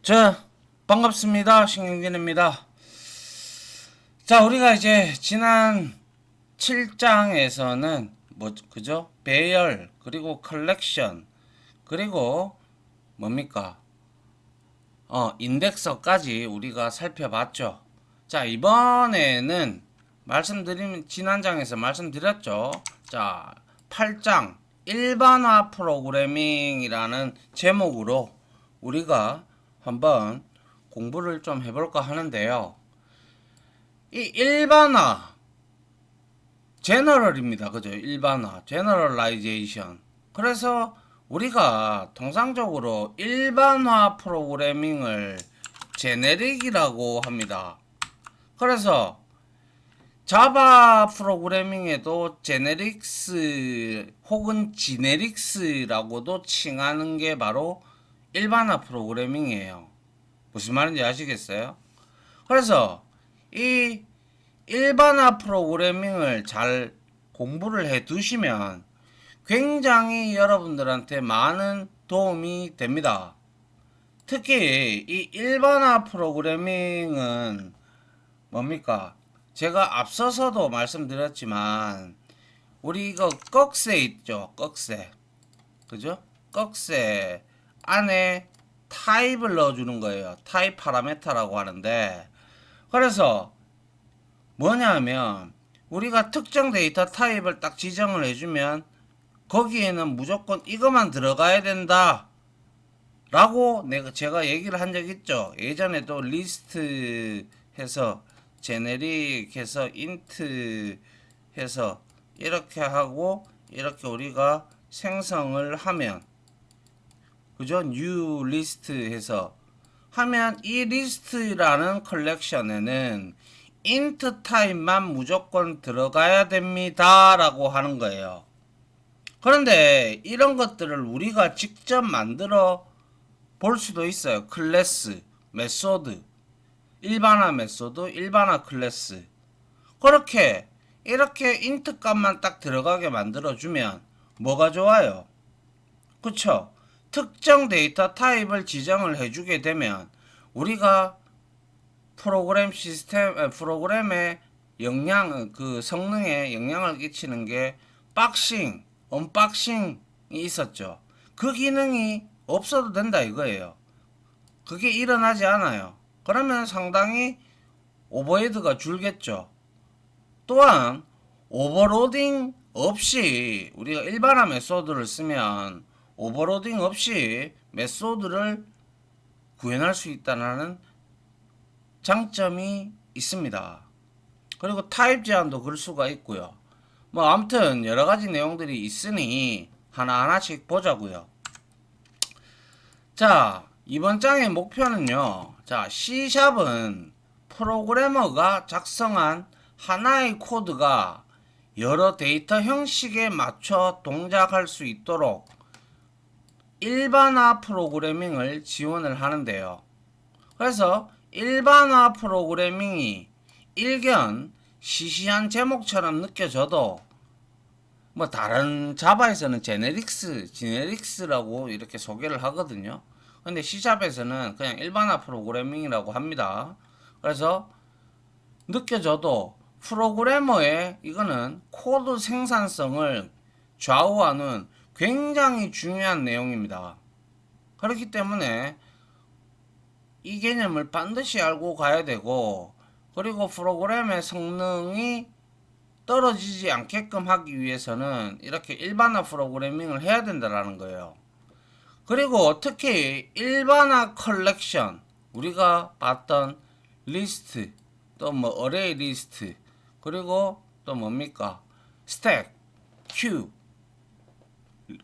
자, 반갑습니다. 신경진입니다. 자, 우리가 이제 지난 7장에서는 그죠? 배열, 그리고 컬렉션, 그리고 뭡니까? 인덱서까지 우리가 살펴봤죠. 자, 이번에는 지난 장에서 말씀드렸죠. 자, 8장 일반화 프로그래밍이라는 제목으로 우리가 한번 공부를 좀 해볼까 하는데요. 이 일반화, 제너럴입니다. 그죠? 일반화, 제너럴라이제이션. 그래서 우리가 통상적으로 일반화 프로그래밍을 제네릭이라고 합니다. 그래서 자바 프로그래밍에도 제네릭스 혹은 지네릭스라고도 칭하는 게 바로 일반화 프로그래밍이에요. 무슨 말인지 아시겠어요? 그래서 이 일반화 프로그래밍을 잘 공부를 해 두시면 굉장히 여러분들한테 많은 도움이 됩니다. 특히 이 일반화 프로그래밍은 뭡니까? 제가 앞서서도 말씀드렸지만 우리 이거 꺽쇠 있죠? 꺽쇠. 그죠? 꺽쇠 안에 타입을 넣어주는 거예요. 타입 파라메터라고 하는데, 그래서 뭐냐면 우리가 특정 데이터 타입을 딱 지정을 해주면 거기에는 무조건 이것만 들어가야 된다 라고 제가 얘기를 한 적 있죠. 예전에도 리스트 해서 제네릭 해서 인트 해서 이렇게 하고 이렇게 우리가 생성을 하면, 그죠? new list 해서 하면 이 리스트라는 컬렉션에는 int 타입만 무조건 들어가야 됩니다 라고 하는 거예요. 그런데 이런 것들을 우리가 직접 만들어 볼 수도 있어요. 클래스, 메소드, 일반화 메소드, 일반화 클래스. 그렇게 이렇게 int 값만 딱 들어가게 만들어주면 뭐가 좋아요? 그쵸? 특정 데이터 타입을 지정을 해주게 되면 우리가 프로그램의 그 성능에 영향을 끼치는 게 언박싱이 있었죠. 그 기능이 없어도 된다 이거예요. 그게 일어나지 않아요. 그러면 상당히 오버헤드가 줄겠죠. 또한 오버로딩 없이 우리가 일반화 메소드를 쓰면 오버로딩 없이 메소드를 구현할 수 있다는 장점이 있습니다. 그리고 타입 제한도 걸 수가 있고요. 뭐 아무튼 여러 가지 내용들이 있으니 하나하나씩 보자고요. 자, 이번 장의 목표는요. 자, C샵은 프로그래머가 작성한 하나의 코드가 여러 데이터 형식에 맞춰 동작할 수 있도록 일반화 프로그래밍을 지원을 하는데요. 그래서 일반화 프로그래밍이 일견 시시한 제목처럼 느껴져도 뭐 다른 자바에서는 지네릭스라고 이렇게 소개를 하거든요. 근데 C샵에서는 그냥 일반화 프로그래밍이라고 합니다. 그래서 느껴져도 프로그래머의 이거는 코드 생산성을 좌우하는 굉장히 중요한 내용입니다. 그렇기 때문에 이 개념을 반드시 알고 가야 되고, 그리고 프로그램의 성능이 떨어지지 않게끔 하기 위해서는 이렇게 일반화 프로그래밍을 해야 된다는 거예요. 그리고 특히 일반화 컬렉션, 우리가 봤던 리스트, 또 뭐 어레이 리스트, 그리고 또 뭡니까? 스택, 큐,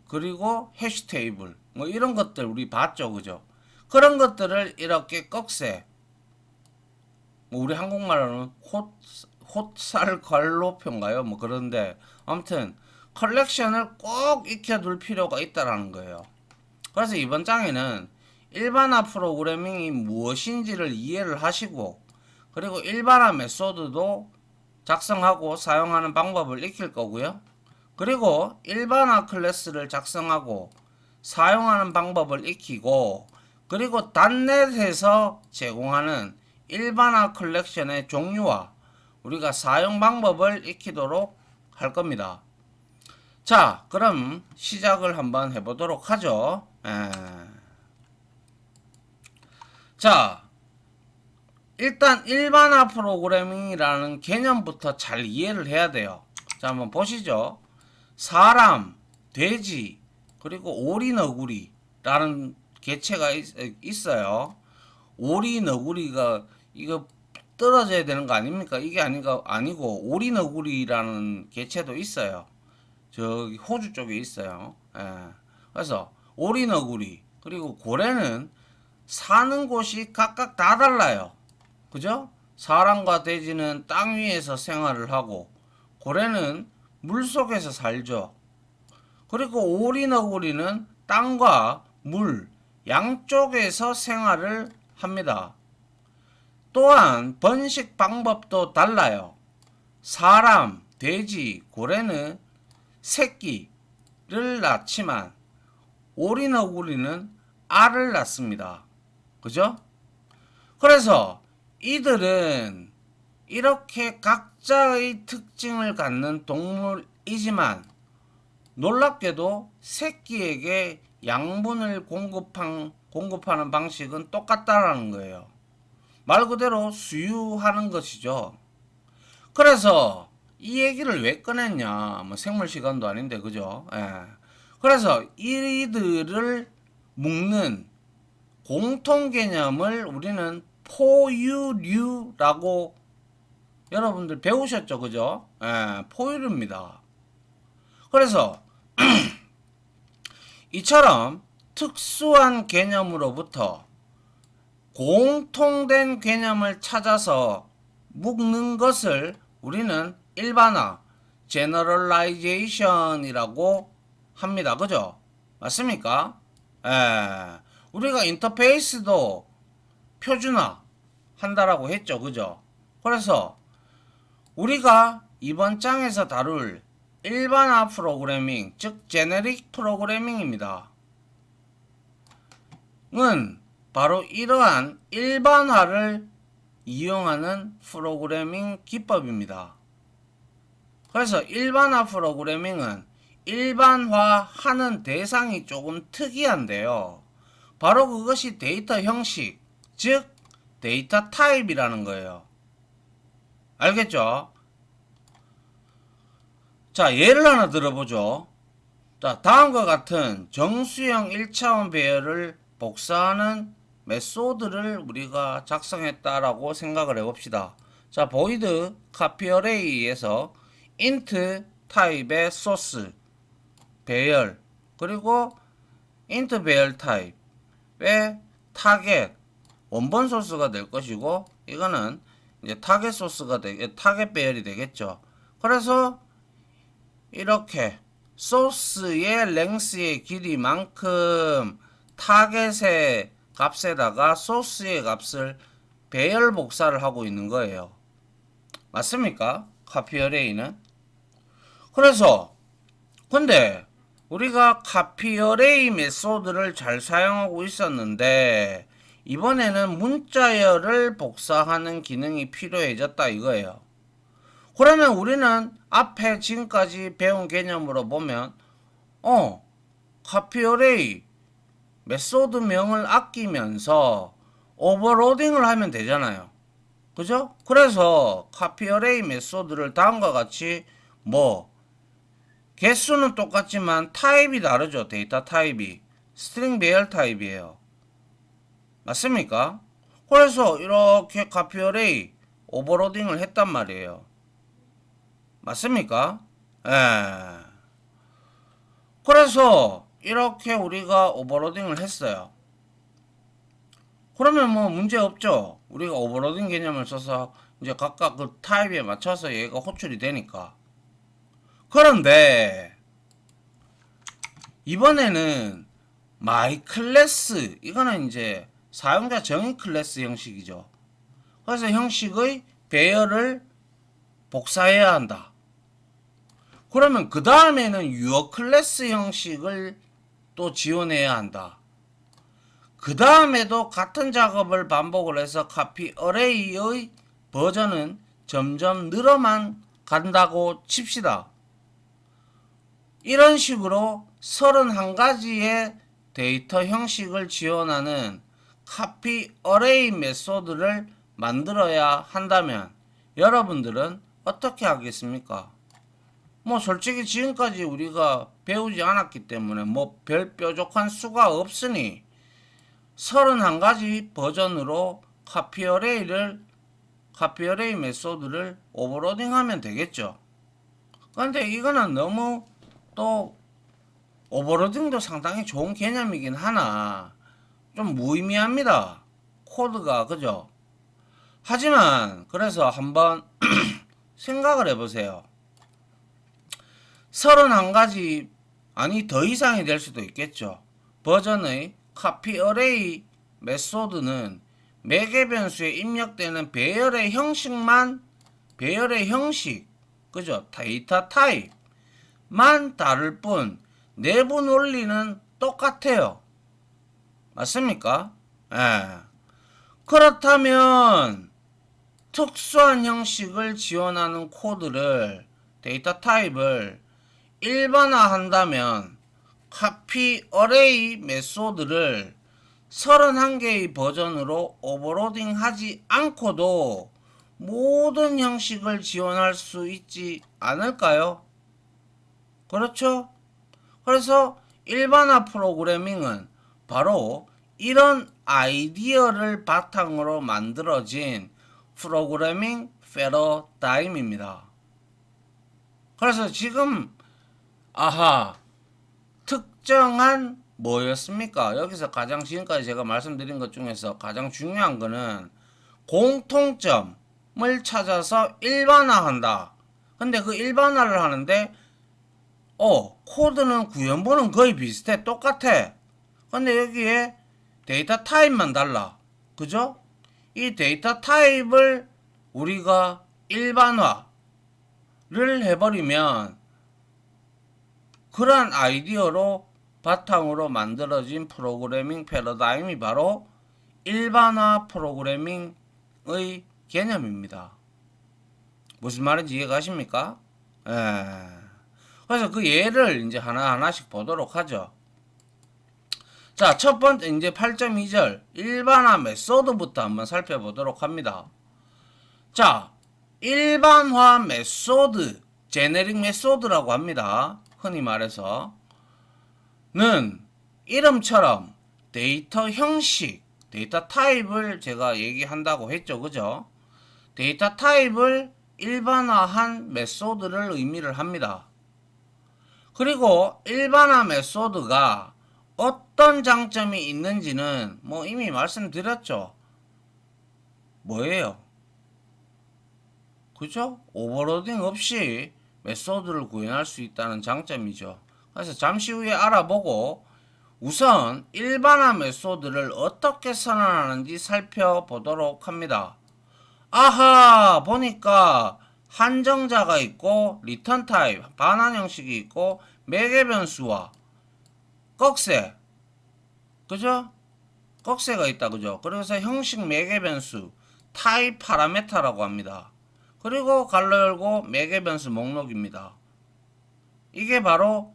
그리고 해시 테이블, 뭐 이런 것들 우리 봤죠, 그죠? 그런 것들을 이렇게 꺽쇠, 뭐 우리 한국말로는 홑살괄로표인가요? 뭐 그런데 아무튼 컬렉션을 꼭 익혀둘 필요가 있다라는 거예요. 그래서 이번 장에는 일반화 프로그래밍이 무엇인지를 이해를 하시고, 그리고 일반화 메소드도 작성하고 사용하는 방법을 익힐 거고요. 그리고 일반화 클래스를 작성하고 사용하는 방법을 익히고, 그리고 단넷에서 제공하는 일반화 컬렉션의 종류와 우리가 사용 방법을 익히도록 할 겁니다. 자, 그럼 시작을 한번 해보도록 하죠. 자, 일단 일반화 프로그래밍이라는 개념부터 잘 이해를 해야 돼요. 자, 한번 보시죠. 사람, 돼지, 그리고 오리, 너구리라는 개체가 있어요. 오리, 너구리가 이거 떨어져야 되는 거 아닙니까? 이게 아니고 오리, 너구리라는 개체도 있어요. 저기 호주 쪽에 있어요. 그래서 오리, 너구리, 그리고 고래는 사는 곳이 각각 다 달라요. 그죠? 사람과 돼지는 땅 위에서 생활을 하고 고래는 물 속에서 살죠. 그리고 오리, 너구리는 땅과 물 양쪽에서 생활을 합니다. 또한 번식 방법도 달라요. 사람, 돼지, 고래는 새끼를 낳지만 오리, 너구리는 알을 낳습니다. 그죠? 그래서 이들은 이렇게 각자의 특징을 갖는 동물이지만 놀랍게도 새끼에게 양분을 공급하는 방식은 똑같다라는 거예요. 말 그대로 수유하는 것이죠. 그래서 이 얘기를 왜 꺼냈냐? 뭐 생물 시간도 아닌데 그죠? 그래서 이들을 묶는 공통 개념을 우리는 포유류라고 여러분들 배우셨죠, 그죠? 포유류입니다. 그래서 이처럼 특수한 개념으로부터 공통된 개념을 찾아서 묶는 것을 우리는 일반화, 제너럴라이제이션이라고 합니다. 그죠? 맞습니까? 우리가 인터페이스도 표준화 한다라고 했죠. 그죠? 그래서 우리가 이번 장에서 다룰 일반화 프로그래밍, 즉 제네릭 프로그래밍입니다. 은 바로 이러한 일반화를 이용하는 프로그래밍 기법입니다. 그래서 일반화 프로그래밍은 일반화하는 대상이 조금 특이한데요. 바로 그것이 데이터 형식, 즉 데이터 타입이라는 거예요. 알겠죠? 자, 예를 하나 들어보죠. 자, 다음과 같은 정수형 1차원 배열을 복사하는 메소드를 우리가 작성했다라고 생각을 해봅시다. 자, void copy array에서 int 타입의 소스 배열, 그리고 int 배열 타입의 타겟 원본 소스가 될 것이고, 이거는 이제 타겟 소스가 타겟 배열이 되겠죠. 그래서 이렇게 소스의 랭스의 길이만큼 타겟의 값에다가 소스의 값을 배열 복사를 하고 있는 거예요. 맞습니까? 카피 어레이는. 그래서 근데 우리가 카피 어레이 메소드를 잘 사용하고 있었는데 이번에는 문자열을 복사하는 기능이 필요해졌다 이거예요. 그러면 우리는 앞에 지금까지 배운 개념으로 보면 카피 어레이 메소드명을 아끼면서 오버로딩을 하면 되잖아요. 그죠? 그래서 카피 어레이 메소드를 다음과 같이 개수는 똑같지만 타입이 다르죠. 데이터 타입이 스트링 배열 타입이에요. 맞습니까? 그래서 이렇게 카피 어레이 오버로딩을 했단 말이에요. 맞습니까? 그래서 이렇게 우리가 오버로딩을 했어요. 그러면 문제 없죠. 우리가 오버로딩 개념을 써서 이제 각각 그 타입에 맞춰서 얘가 호출이 되니까. 그런데 이번에는 my class, 이거는 이제 사용자 정의 클래스 형식이죠. 그래서 형식의 배열을 복사해야 한다. 그러면 그 다음에는 your class 형식을 또 지원해야 한다. 그 다음에도 같은 작업을 반복을 해서 카피 어레이의 버전은 점점 늘어만 간다고 칩시다. 이런 식으로 31가지의 데이터 형식을 지원하는 카피 어레이 메소드를 만들어야 한다면 여러분들은 어떻게 하겠습니까? 뭐 솔직히 지금까지 우리가 배우지 않았기 때문에 뭐 별 뾰족한 수가 없으니 31가지 버전으로 카피 어레이 메소드를 오버로딩 하면 되겠죠. 근데 이거는 너무 또 오버로딩도 상당히 좋은 개념이긴 하나 좀 무의미합니다. 코드가 그죠? 하지만 그래서 한번 생각을 해보세요. 31가지 아니 더 이상이 될 수도 있겠죠. 버전의 카피 어레이 메소드는 매개 변수에 입력되는 배열의 형식 그죠? 데이터 타입만 다를 뿐 내부 논리는 똑같아요. 맞습니까? 예. 그렇다면 특수한 형식을 지원하는 코드를 데이터 타입을 일반화한다면 카피 어레이 메소드를 31개의 버전으로 오버로딩 하지 않고도 모든 형식을 지원할 수 있지 않을까요? 그렇죠? 그래서 일반화 프로그래밍은 바로 이런 아이디어를 바탕으로 만들어진 프로그래밍 패러다임입니다. 그래서 지금 특정한 뭐였습니까? 여기서 가장 지금까지 제가 말씀드린 것 중에서 가장 중요한 거는 공통점을 찾아서 일반화한다. 근데 그 일반화를 하는데 코드는 구현본은 거의 비슷해. 똑같아. 근데 여기에 데이터 타입만 달라. 그죠? 이 데이터 타입을 우리가 일반화를 해버리면 그러한 아이디어로 바탕으로 만들어진 프로그래밍 패러다임이 바로 일반화 프로그래밍의 개념입니다. 무슨 말인지 이해가십니까? 그래서 그 예를 이제 하나하나씩 보도록 하죠. 자, 첫 번째 이제 8.2절 일반화 메소드부터 한번 살펴보도록 합니다. 자, 일반화 메소드, 제네릭 메소드라고 합니다. 흔히 말해서 는 이름처럼 데이터 형식, 데이터 타입을 제가 얘기한다고 했죠. 그죠? 데이터 타입을 일반화한 메소드를 의미를 합니다. 그리고 일반화 메소드가 어떤 장점이 있는지는 뭐 이미 말씀드렸죠. 뭐예요? 그죠? 오버로딩 없이 메소드를 구현할 수 있다는 장점이죠. 그래서 잠시 후에 알아보고 우선 일반화 메소드를 어떻게 선언하는지 살펴보도록 합니다. 보니까 한정자가 있고 리턴 타입, 반환 형식이 있고 매개 변수와 꺽쇠, 그죠? 꺽쇠가 있다, 그죠? 그래서 형식 매개 변수, 타입 파라메타라고 합니다. 그리고 갈로 열고 매개 변수 목록입니다. 이게 바로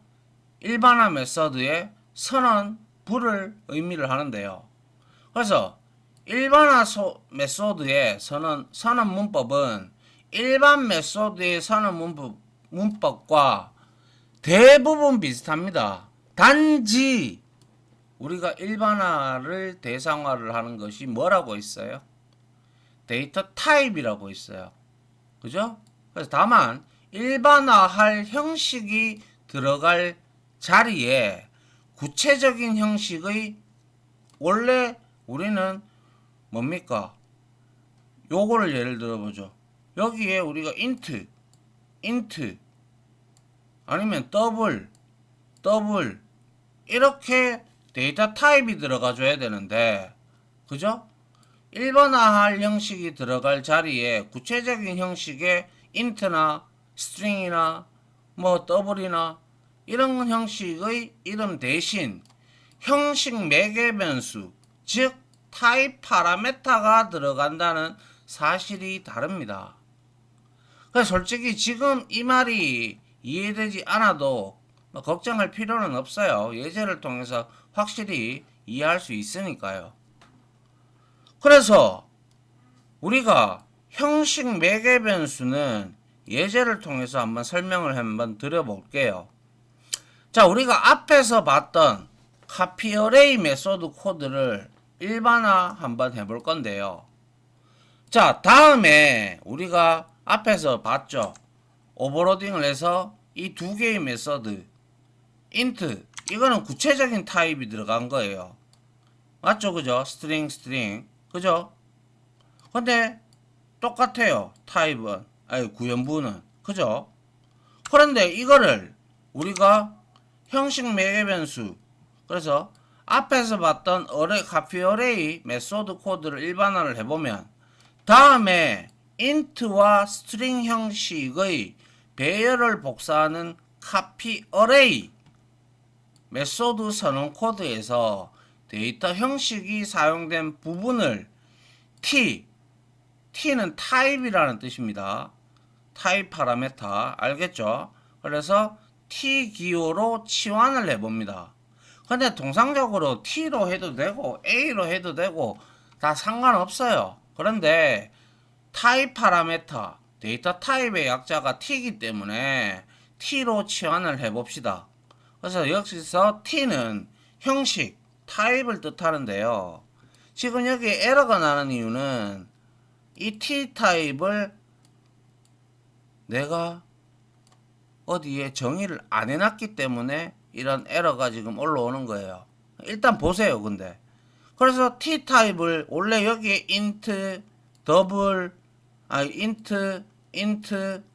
일반화 메소드의 선언, 불을 의미를 하는데요. 그래서 일반화 메소드의 선언 문법은 일반 메소드의 선언 문법과 대부분 비슷합니다. 단지 우리가 일반화를 대상화를 하는 것이 뭐라고 있어요? 데이터 타입이라고 있어요. 그죠? 그래서 다만 일반화할 형식이 들어갈 자리에 구체적인 형식의 원래 우리는 뭡니까? 요거를 예를 들어보죠. 여기에 우리가 인트 아니면 더블 이렇게 데이터 타입이 들어가 줘야 되는데 그죠? 일반화할 형식이 들어갈 자리에 구체적인 형식의 인트나 스트링이나 뭐 더블이나 이런 형식의 이름 대신 형식 매개 변수 즉 타입 파라메타가 들어간다는 사실이 다릅니다. 그래서 솔직히 지금 이 말이 이해되지 않아도 뭐 걱정할 필요는 없어요. 예제를 통해서 확실히 이해할 수 있으니까요. 그래서 우리가 형식 매개 변수는 예제를 통해서 한번 설명을 한번 드려볼게요. 자, 우리가 앞에서 봤던 카피 어레이 메소드 코드를 일반화 한번 해볼 건데요. 자, 다음에 우리가 앞에서 봤죠. 오버로딩을 해서 이 두 개의 메소드 int 이거는 구체적인 타입이 들어간 거예요. 맞죠? 그죠? 스트링 그죠? 근데 똑같아요. 타입은 아니 구현부는 그죠? 그런데 이거를 우리가 형식 매개 변수 그래서 앞에서 봤던 카피 어레이 메소드 코드를 일반화를 해보면 다음에 int와 string 형식의 배열을 복사하는 카피 어레이 메소드 선언 코드에서 데이터 형식이 사용된 부분을 t는 타입이라는 뜻입니다. 타입 파라메타 알겠죠? 그래서 t 기호로 치환을 해봅니다. 근데 통상적으로 t로 해도 되고 a로 해도 되고 다 상관없어요. 그런데 타입 파라메타 데이터 타입의 약자가 t이기 때문에 t로 치환을 해봅시다. 그래서 여기서 t는 형식 타입을 뜻하는데요. 지금 여기 에러가 나는 이유는 이 t 타입을 내가 어디에 정의를 안 해놨기 때문에 이런 에러가 지금 올라오는 거예요. 일단 보세요. 근데 그래서 t 타입을 원래 여기에 int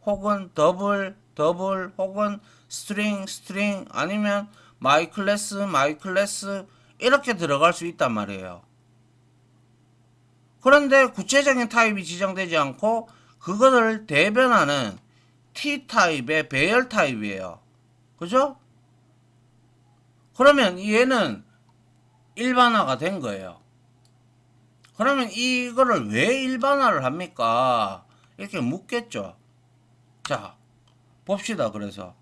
혹은 더블 혹은 스트링 아니면 my class 이렇게 들어갈 수 있단 말이에요. 그런데 구체적인 타입이 지정되지 않고 그거를 대변하는 t 타입의 배열 타입이에요. 그죠? 그러면 얘는 일반화가 된 거예요. 그러면 이거를 왜 일반화를 합니까? 이렇게 묻겠죠. 자, 봅시다. 그래서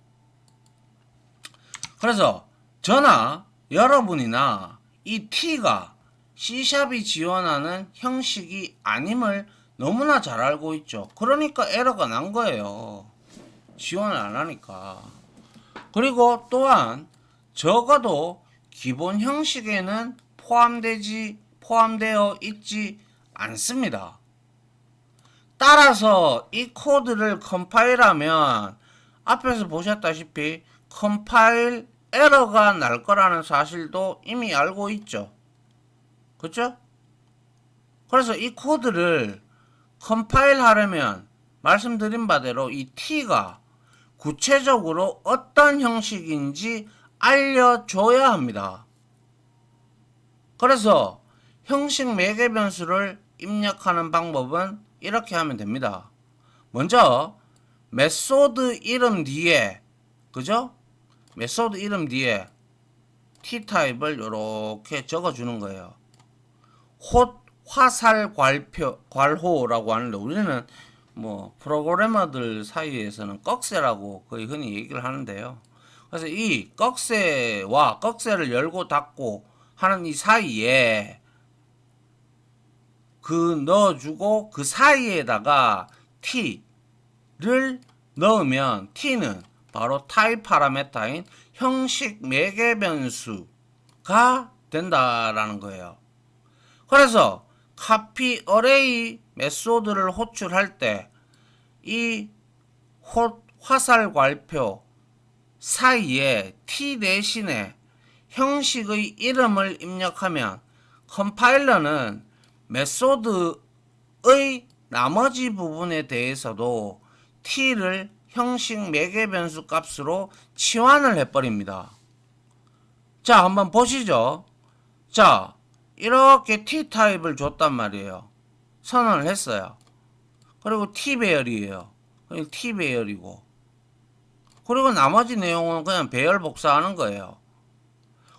저나 여러분이나 이 t가 C샵이 지원하는 형식이 아님을 너무나 잘 알고 있죠. 그러니까 에러가 난 거예요. 지원을 안 하니까. 그리고 또한 적어도 기본 형식에는 포함되어 있지 않습니다. 따라서 이 코드를 컴파일하면 앞에서 보셨다시피 컴파일 에러가 날 거라는 사실도 이미 알고 있죠. 그렇죠? 그래서 이 코드를 컴파일 하려면 말씀드린 바대로 이 t가 구체적으로 어떤 형식인지 알려줘야 합니다. 그래서 형식 매개 변수를 입력하는 방법은 이렇게 하면 됩니다. 먼저 메소드 이름 뒤에 그죠? 메소드 이름 뒤에 t 타입을 이렇게 적어주는 거예요. 화살 괄호라고 하는데 우리는 뭐 프로그래머들 사이에서는 꺽쇠라고 거의 흔히 얘기를 하는데요. 그래서 이 꺽쇠와 꺽쇠를 열고 닫고 하는 이 사이에 넣어주고 그 사이에다가 t를 넣으면 t는 바로 타입 파라메타인 형식 매개 변수가 된다라는 거예요. 그래서 카피 어레이 메소드를 호출할 때 이 화살 괄표 사이에 t 대신에 형식의 이름을 입력하면 컴파일러는 메소드의 나머지 부분에 대해서도 t를 형식 매개 변수 값으로 치환을 해버립니다. 자, 한번 보시죠. 자, 이렇게 t 타입을 줬단 말이에요. 선언을 했어요. 그리고 t 배열이에요. t 배열이고 그리고 나머지 내용은 그냥 배열 복사하는 거예요.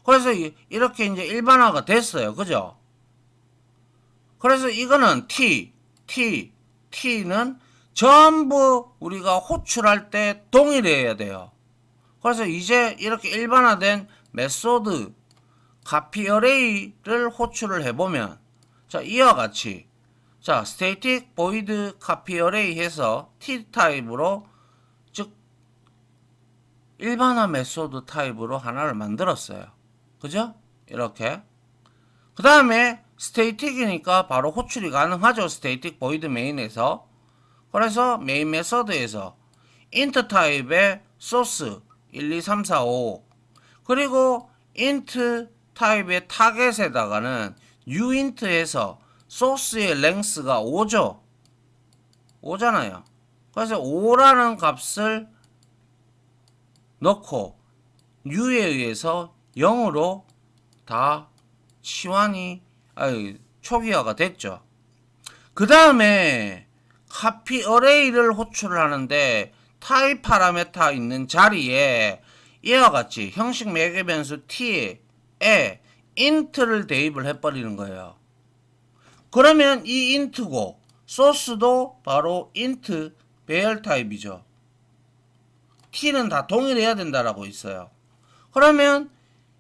그래서 이렇게 이제 일반화가 됐어요. 그죠? 그래서 이거는 T는 전부 우리가 호출할 때 동일해야 돼요. 그래서 이제 이렇게 일반화된 메소드 카피 어레이를 호출을 해보면, 자, 이와 같이, 자, static void copy array 해서 T 타입으로, 즉 일반화 메소드 타입으로 하나를 만들었어요. 그죠? 이렇게. 그 다음에 static이니까 바로 호출이 가능하죠. static void main에서. 그래서 메인 메서드에서 int 타입의 source 1, 2, 3, 4, 5 그리고 int 타입의 타겟에다가는 uint에서 소스의 length가 5죠. 5잖아요. 그래서 5라는 값을 넣고 u에 의해서 0으로 다 초기화가 됐죠. 그 다음에 카피 어레이를 호출을 하는데 타입 파라메타 있는 자리에 이와 같이 형식 매개 변수 t에 int를 대입을 해버리는 거예요. 그러면 이 int고 소스도 바로 int 배열 타입이죠. t는 다 동일해야 된다라고 있어요. 그러면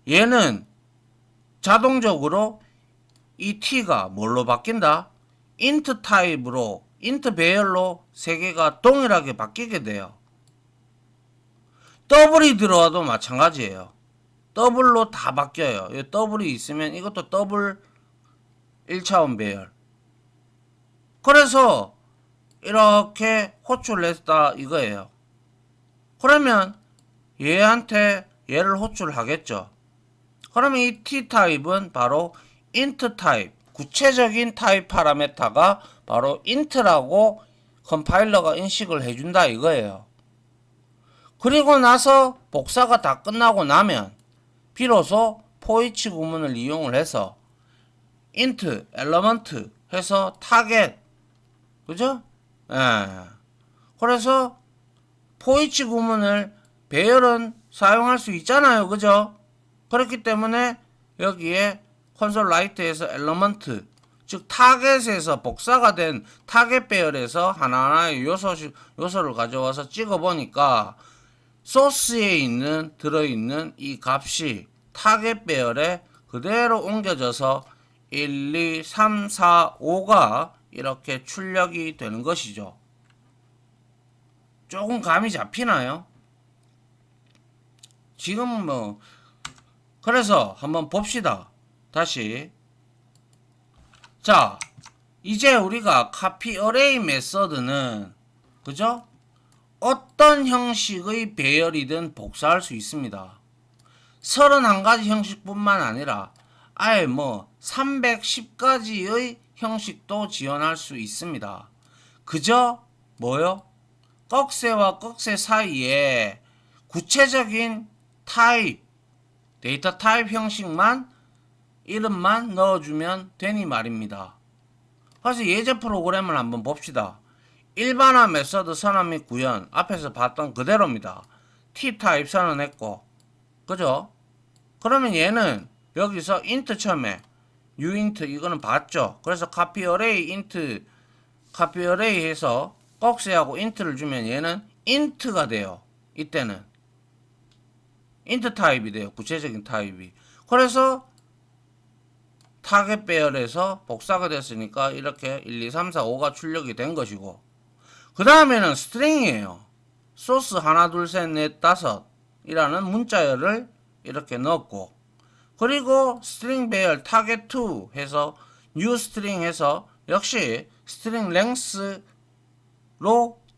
얘는 자동적으로 이 t가 뭘로 바뀐다? int 타입으로 int 배열로 세 개가 동일하게 바뀌게 돼요. 더블이 들어와도 마찬가지예요. 더블로 다 바뀌어요. 더블이 있으면 이것도 더블 1차원 배열. 그래서 이렇게 호출을 했다 이거예요. 그러면 얘한테 얘를 호출하겠죠. 그러면 이 T타입은 바로 int 타입, 구체적인 타입 파라메타가 바로 int라고 컴파일러가 인식을 해준다 이거예요. 그리고 나서 복사가 다 끝나고 나면 비로소 for 구문을 이용을 해서 int element 해서 타겟, 그죠? 그래서 for 구문을 배열은 사용할 수 있잖아요, 그죠? 그렇기 때문에 여기에 콘솔 라이트에서 엘러먼트, 즉 타겟에서 복사가 된 타겟 배열에서 하나하나의 요소를 가져와서 찍어보니까 소스에 들어있는 이 값이 타겟 배열에 그대로 옮겨져서 1, 2, 3, 4, 5가 이렇게 출력이 되는 것이죠. 조금 감이 잡히나요? 지금 그래서 한번 봅시다. 다시. 자, 이제 우리가 카피 어레이 메서드는, 그죠? 어떤 형식의 배열이든 복사할 수 있습니다. 31가지 형식뿐만 아니라 아예 310가지의 형식도 지원할 수 있습니다. 그저 뭐요? 꺽쇠와 꺽쇠 사이에 구체적인 타입, 데이터 타입 형식만, 이름만 넣어주면 되니 말입니다. 그래서 예제 프로그램을 한번 봅시다. 일반화 메서드 선언 및 구현, 앞에서 봤던 그대로입니다. T타입 선언했고, 그죠? 그러면 얘는 여기서 int 처음에 uint 이거는 봤죠? 그래서 copy array int copy array 해서 꺽쇠하고 int를 주면 얘는 int가 돼요. 이때는 int 타입이 돼요. 구체적인 타입이. 그래서 타겟 배열에서 복사가 됐으니까 이렇게 1, 2, 3, 4, 5가 출력이 된 것이고, 그 다음에는 스트링이에요. 소스 하나 둘 셋 넷 다섯 이라는 문자열을 이렇게 넣었고, 그리고 스트링 배열 타겟 2 해서 new 스트링 해서 역시 스트링 랭스로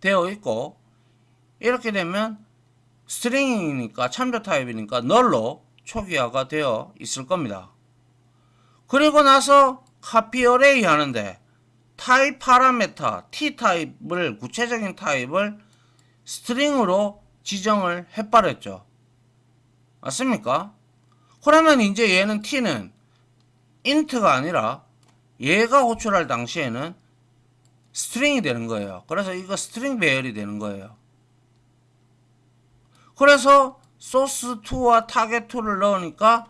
되어 있고, 이렇게 되면 스트링이니까 참조 타입이니까 널로 초기화가 되어 있을 겁니다. 그리고 나서 카피 어레이 하는데 타입 파라메타 T 타입을, 구체적인 타입을 스트링으로 지정을 해버렸죠. 맞습니까? 그러면 이제 얘는 T는 int가 아니라 얘가 호출할 당시에는 스트링이 되는 거예요. 그래서 이거 스트링 배열이 되는 거예요. 그래서 소스2와 타겟2를 넣으니까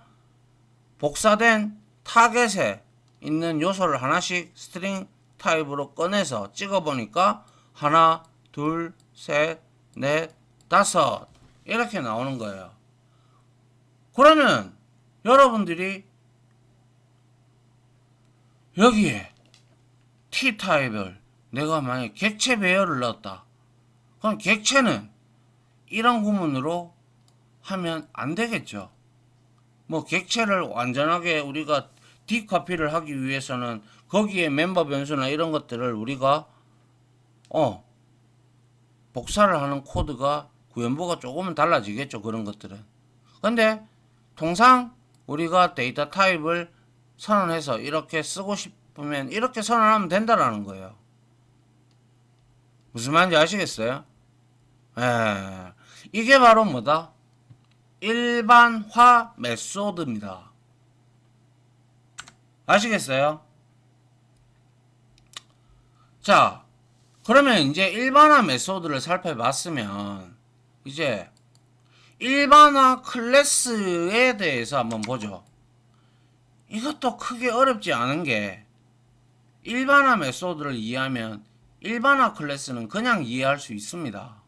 복사된 타겟에 있는 요소를 하나씩 스트링 타입으로 꺼내서 찍어보니까 하나, 둘, 셋, 넷, 다섯 이렇게 나오는 거예요. 그러면 여러분들이 여기에 T타입을 내가 만약에 객체 배열을 넣었다. 그럼 객체는 이런 구문으로 하면 안 되겠죠. 뭐 객체를 완전하게 우리가 디커피를 하기 위해서는 거기에 멤버 변수나 이런 것들을 우리가 복사를 하는 코드가 구현보가 조금은 달라지겠죠. 그런 것들은. 근데 통상 우리가 데이터 타입을 선언해서 이렇게 쓰고 싶으면 이렇게 선언하면 된다라는 거예요. 무슨 말인지 아시겠어요? 이게 바로 뭐다? 일반화 메소드입니다. 아시겠어요? 자, 그러면 이제 일반화 메소드를 살펴봤으면 이제 일반화 클래스에 대해서 한번 보죠. 이것도 크게 어렵지 않은 게 일반화 메소드를 이해하면 일반화 클래스는 그냥 이해할 수 있습니다.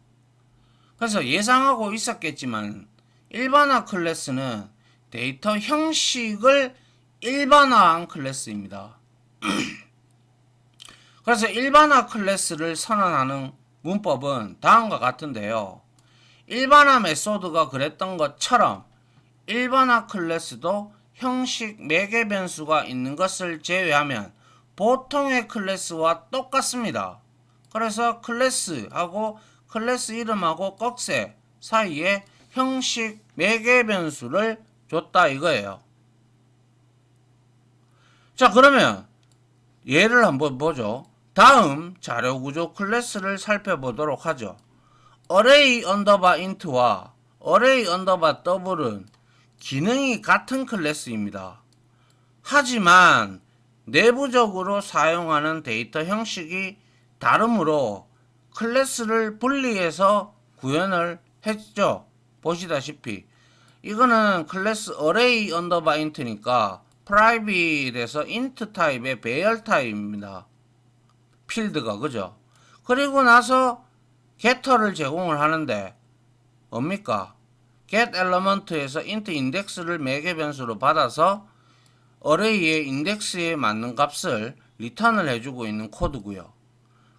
그래서 예상하고 있었겠지만 일반화 클래스는 데이터 형식을 일반화한 클래스입니다. 그래서 일반화 클래스를 선언하는 문법은 다음과 같은데요. 일반화 메소드가 그랬던 것처럼 일반화 클래스도 형식 매개 변수가 있는 것을 제외하면 보통의 클래스와 똑같습니다. 그래서 클래스하고 클래스 이름하고 꺽쇠 사이에 형식 매개 변수를 줬다 이거예요. 자, 그러면 예를 한번 보죠. 다음 자료구조 클래스를 살펴보도록 하죠. array underbar int와 array underbar double은 기능이 같은 클래스입니다. 하지만 내부적으로 사용하는 데이터 형식이 다르므로 클래스를 분리해서 구현을 했죠. 보시다시피 이거는 클래스 array underbar int니까 private에서 int 타입의 배열 타입입니다. 필드가 그죠? 그리고 나서 getter를 제공을 하는데 뭡니까? get element에서 int index를 매개 변수로 받아서 array의 인덱스에 맞는 값을 리턴을 해주고 있는 코드고요.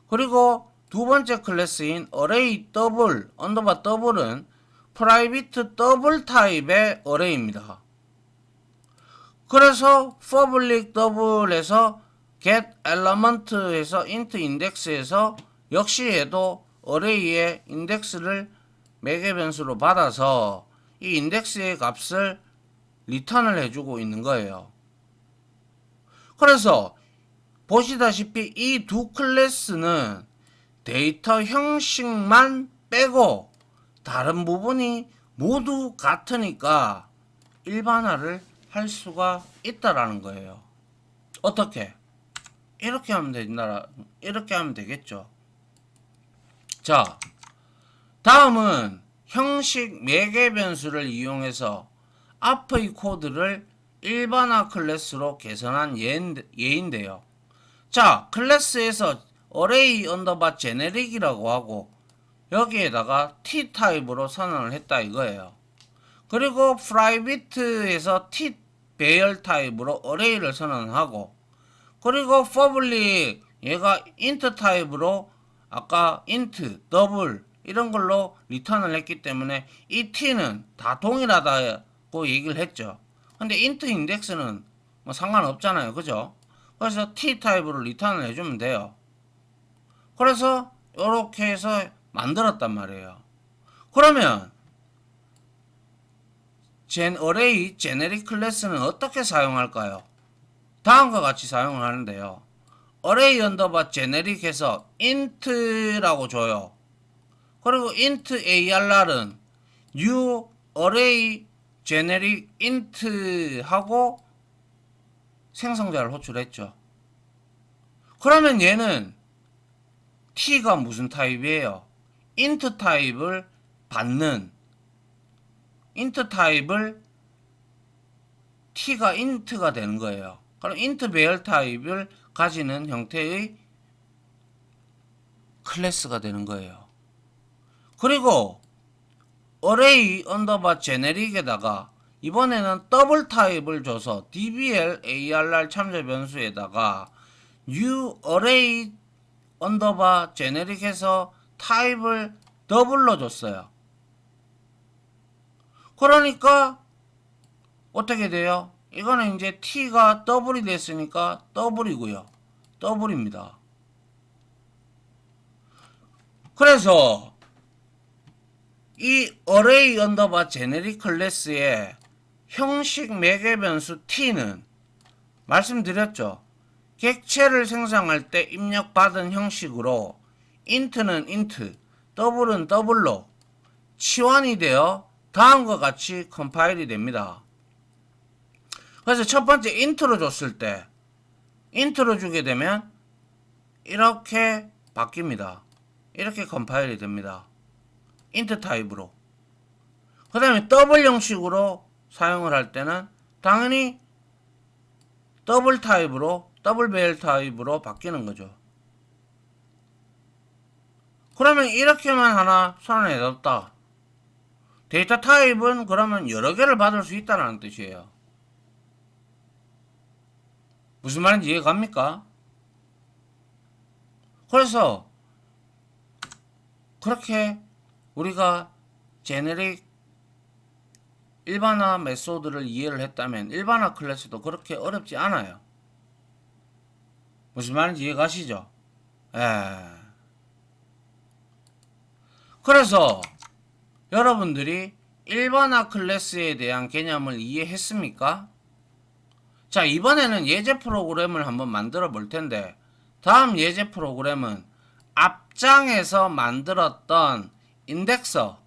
그리고 두 번째 클래스인 array double underbar double은 private double 타입의 array입니다. 그래서 public double에서 get element에서 int index에서 역시 얘도 array의 인덱스를 매개 변수로 받아서 이 인덱스의 값을 리턴을 해주고 있는 거예요. 그래서 보시다시피 이 두 클래스는 데이터 형식만 빼고 다른 부분이 모두 같으니까 일반화를 할 수가 있다라는 거예요. 어떻게? 이렇게 하면 된다. 이렇게 하면 되겠죠. 자, 다음은 형식 매개 변수를 이용해서 앞의 코드를 일반화 클래스로 개선한 예인데요. 자, 클래스에서 array underbar generic이라고 하고 여기에다가 t 타입으로 선언을 했다 이거예요. 그리고 private에서 t 배열 타입으로 array를 선언하고 그리고 public 얘가 int 타입으로 아까 int, double 이런 걸로 리턴을 했기 때문에 이 t는 다 동일하다고 얘기를 했죠. 근데 int index는 뭐 상관없잖아요. 그죠? 그래서 t 타입으로 리턴을 해주면 돼요. 그래서 이렇게 해서 만들었단 말이에요. 그러면 array generic 클래스는 어떻게 사용할까요? 다음과 같이 사용을 하는데요. array underbar generic에서 int라고 줘요. 그리고 int arr은 new array generic int 하고 생성자를 호출했죠. 그러면 얘는 t가 무슨 타입이에요? int 타입을 받는 int 타입을 t가 int가 되는 거예요. 그럼 int 배열 타입을 가지는 형태의 클래스가 되는 거예요. 그리고 array 언더바 제네릭에다가 이번에는 더블 타입을 줘서 dbl arr 참조 변수에다가 new array 언더바 제네릭해서 타입을 더블로 줬어요. 그러니까 어떻게 돼요? 이거는 이제 t가 더블이 됐으니까 더블이고요. 더블입니다. 그래서 이 array 언더바 제네릭 클래스의 형식 매개 변수 t는 말씀드렸죠. 객체를 생성할 때 입력받은 형식으로 int는 int, double은 double로 치환이 되어 다음과 같이 컴파일이 됩니다. 그래서 첫 번째 int로 줬을 때 int로 주게 되면 이렇게 바뀝니다. 이렇게 컴파일이 됩니다. int 타입으로. 그 다음에 더블 형식으로 사용을 할 때는 당연히 더블 타입으로 더블 배열 타입으로 바뀌는 거죠. 그러면 이렇게만 하나 손안에 넣었다. 데이터 타입은 그러면 여러 개를 받을 수 있다는 뜻이에요. 무슨 말인지 이해 갑니까? 그래서 그렇게 우리가 제네릭 일반화 메소드를 이해를 했다면 일반화 클래스도 그렇게 어렵지 않아요. 무슨 말인지 이해 가시죠? 그래서 여러분들이 일반화 클래스에 대한 개념을 이해했습니까? 자, 이번에는 예제 프로그램을 한번 만들어 볼 텐데 다음 예제 프로그램은 앞장에서 만들었던 인덱서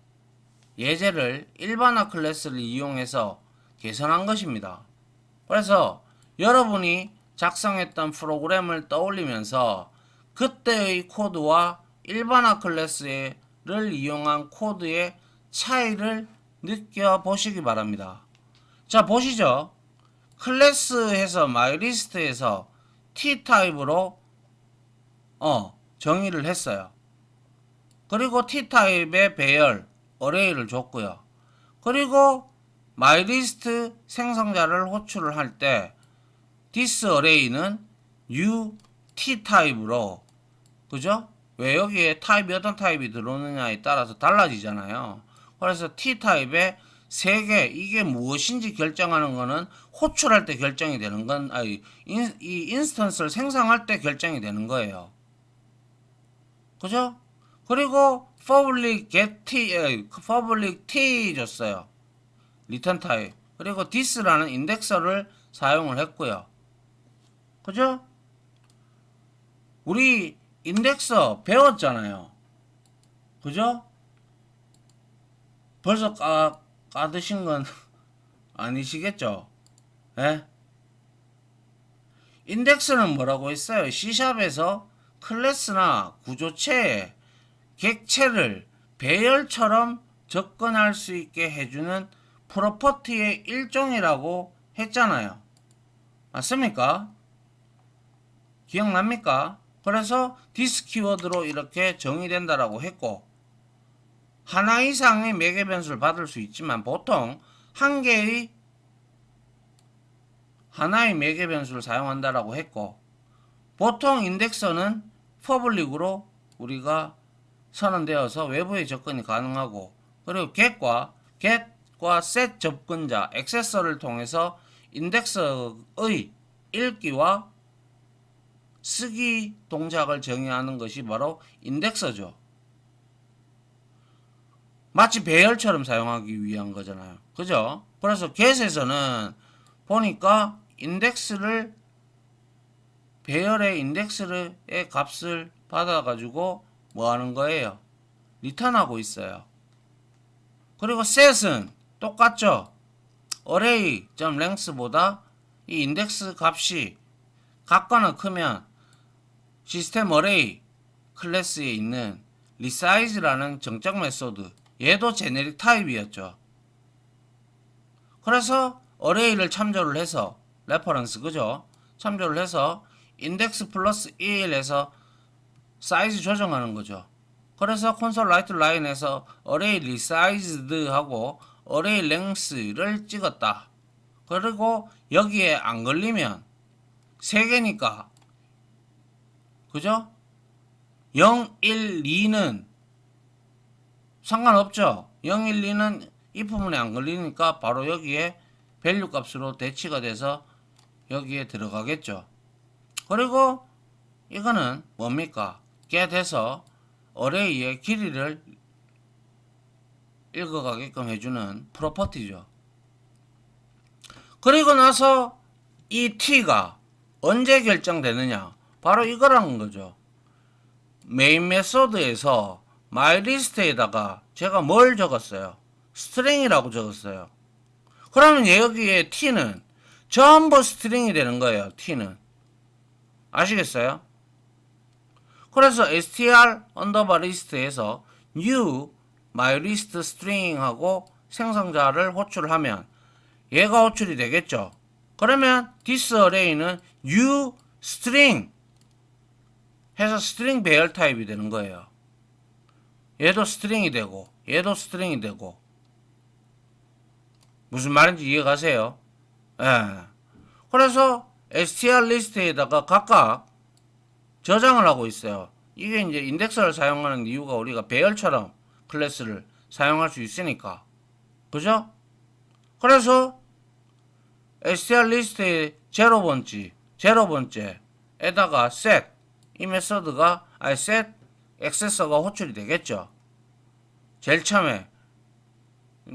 예제를 일반화 클래스를 이용해서 개선한 것입니다. 그래서 여러분이 작성했던 프로그램을 떠올리면서 그때의 코드와 일반화 클래스를 이용한 코드의 차이를 느껴보시기 바랍니다. 자, 보시죠. 클래스에서 myList에서 t타입으로 정의를 했어요. 그리고 t타입의 배열 array를 줬고요. 그리고 myList 생성자를 호출을 할 때 this array는 new t타입으로, 그죠? 왜 여기에 타입이 어떤 타입이 들어오느냐에 따라서 달라지잖아요. 그래서 t타입의 3개, 이게 무엇인지 결정하는 거는 호출할 때 결정이 되는 건, 이 인스턴스를 생성할 때 결정이 되는 거예요. 그죠? 그리고 public t 줬어요. return 타입. 그리고 this라는 인덱서를 사용을 했고요. 그죠? 우리 인덱서 배웠잖아요. 그죠? 벌써 까드신 건 아니시겠죠? 예? 인덱스는 뭐라고 했어요? C샵에서 클래스나 구조체에 객체를 배열처럼 접근할 수 있게 해주는 프로퍼티의 일종이라고 했잖아요. 맞습니까? 기억납니까? 그래서 this 키워드로 이렇게 정의된다라고 했고, 하나 이상의 매개 변수를 받을 수 있지만 보통 하나의 매개 변수를 사용한다라고 했고, 보통 인덱서는 퍼블릭으로 우리가 선언되어서 외부의 접근이 가능하고, 그리고 get과 set 접근자 액세서를 통해서 인덱서의 읽기와 쓰기 동작을 정의하는 것이 바로 인덱서죠. 마치 배열처럼 사용하기 위한 거잖아요. 그죠? 그래서 get에서는 보니까 인덱스를, 배열의 인덱스의 값을 받아가지고 뭐 하는 거예요? 리턴하고 있어요. 그리고 set은 똑같죠? array.length보다 이 인덱스 값이 같거나 크면 시스템 array 클래스에 있는 resize라는 정적 메소드, 얘도 제네릭 타입이었죠. 그래서 array를 참조를 해서 레퍼런스, 그죠? 참조를 해서 인덱스 플러스 1 해서 사이즈 조정하는 거죠. 그래서 콘솔 라이트 라인에서 어레이 리사이즈드 하고 어레이 랭스를 찍었다. 그리고 여기에 안 걸리면 3개니까 그죠? 0, 1, 2는 상관없죠. 0, 1, 2는 이 부분에 안 걸리니까 바로 여기에 밸류 값으로 대치가 돼서 여기에 들어가겠죠. 그리고 이거는 뭡니까? get에서 어레이의 길이를 읽어가게끔 해주는 프로퍼티죠. 그리고 나서 이 t가 언제 결정되느냐? 바로 이거라는 거죠. 메인 메소드에서 myList에다가 제가 뭘 적었어요? 스트링이라고 적었어요. 그러면 여기에 t는 전부 스트링이 되는 거예요. t는 아시겠어요? 그래서 str 언더바 리스트에서 new myList string 하고 생성자를 호출하면 얘가 호출이 되겠죠. 그러면 this array는 new string 해서 스트링 배열 타입이 되는 거예요. 얘도 스트링이 되고 얘도 스트링이 되고 무슨 말인지 이해가세요? 예. 그래서 str 리스트에다가 각각 저장을 하고 있어요. 이게 이제 인덱서를 사용하는 이유가 우리가 배열처럼 클래스를 사용할 수 있으니까. 그죠? 그래서 str 리스트의 0번째에다가 set 이 메서드가 set 액세서가 호출이 되겠죠. 제일 처음에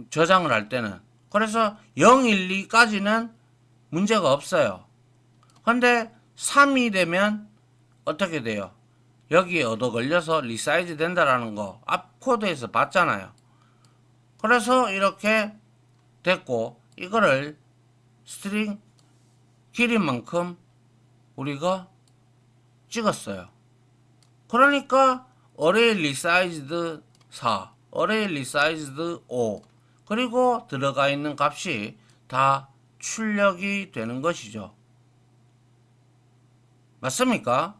저장을 할 때는. 그래서 0, 1, 2까지는 문제가 없어요. 근데 3이 되면 어떻게 돼요? 여기에 얻어 걸려서 리사이즈 된다라는 거 앞 코드에서 봤잖아요. 그래서 이렇게 됐고 이거를 스트링 길이만큼 우리가 찍었어요. 그러니까 array resized 4, array resized 5 그리고 들어가 있는 값이 다 출력이 되는 것이죠. 맞습니까?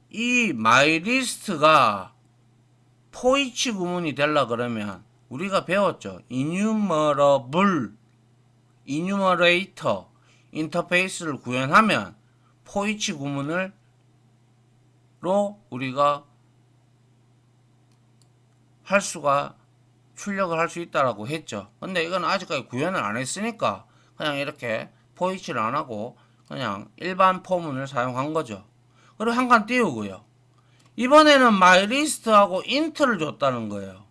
이 myList가 포이치 구문이 되려 그러면 우리가 배웠죠. enumerator 인터페이스를 구현하면 포이치 구문으로 우리가 출력을 할 수 있다라고 했죠. 근데 이건 아직까지 구현을 안 했으니까 그냥 이렇게 포이치를 안 하고 그냥 일반 포문을 사용한 거죠. 그리고 한 칸 띄우고요. 이번에는 myList하고 int를 줬다는 거예요.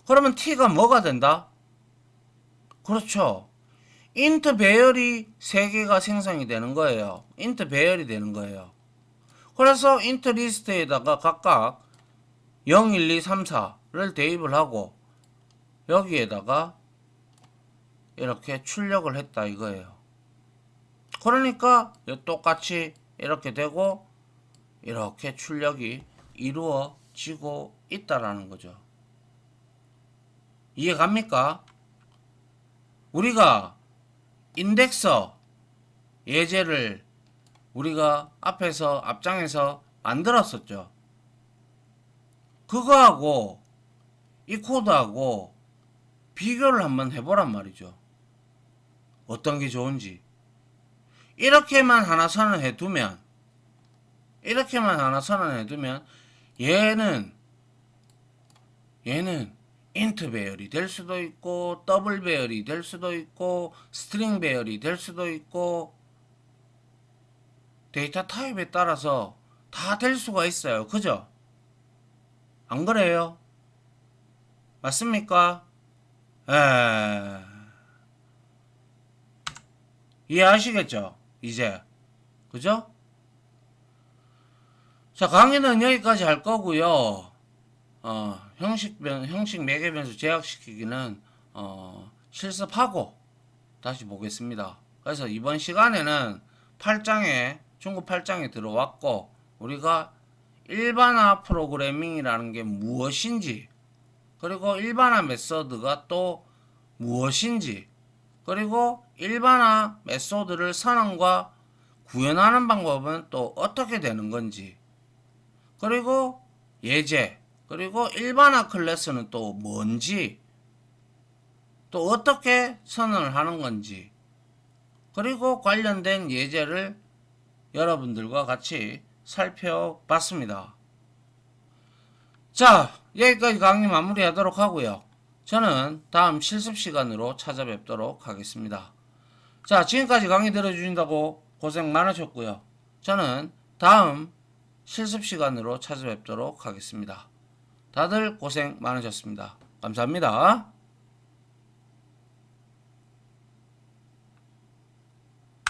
그러면 t가 뭐가 된다? 그렇죠. int 배열이 3개가 생성이 되는 거예요. int 배열이 되는 거예요. 그래서 int 리스트에다가 각각 0, 1, 2, 3, 4를 대입을 하고 여기에다가 이렇게 출력을 했다 이거예요. 그러니까 똑같이 이렇게 되고 이렇게 출력이 이루어지고 있다라는 거죠. 이해갑니까? 우리가 인덱서 예제를 우리가 앞장에서 만들었었죠. 그거하고 이 코드하고 비교를 한번 해보란 말이죠. 어떤 게 좋은지. 이렇게만 하나 선언해 두면 얘는 int 배열이 될 수도 있고 더블 배열이 될 수도 있고 스트링 배열이 될 수도 있고 데이터 타입에 따라서 다 될 수가 있어요. 그죠? 안 그래요? 맞습니까? 이해하시겠죠? 이제 그죠? 자, 강의는 여기까지 할 거고요. 형식 매개 변수 제약시키기는 실습하고 다시 보겠습니다. 그래서 이번 시간에는 중급 8장에 들어왔고 우리가 일반화 프로그래밍이라는 게 무엇인지 그리고 일반화 메서드가 또 무엇인지 그리고 일반화 메소드를 선언과 구현하는 방법은 또 어떻게 되는 건지, 그리고 예제, 그리고 일반화 클래스는 또 뭔지, 또 어떻게 선언을 하는 건지, 그리고 관련된 예제를 여러분들과 같이 살펴봤습니다. 자, 여기까지 강의 마무리하도록 하고요. 저는 다음 실습 시간으로 찾아뵙도록 하겠습니다. 자, 지금까지 강의 들어주신다고 고생 많으셨고요. 저는 다음 실습 시간으로 찾아뵙도록 하겠습니다. 다들 고생 많으셨습니다. 감사합니다.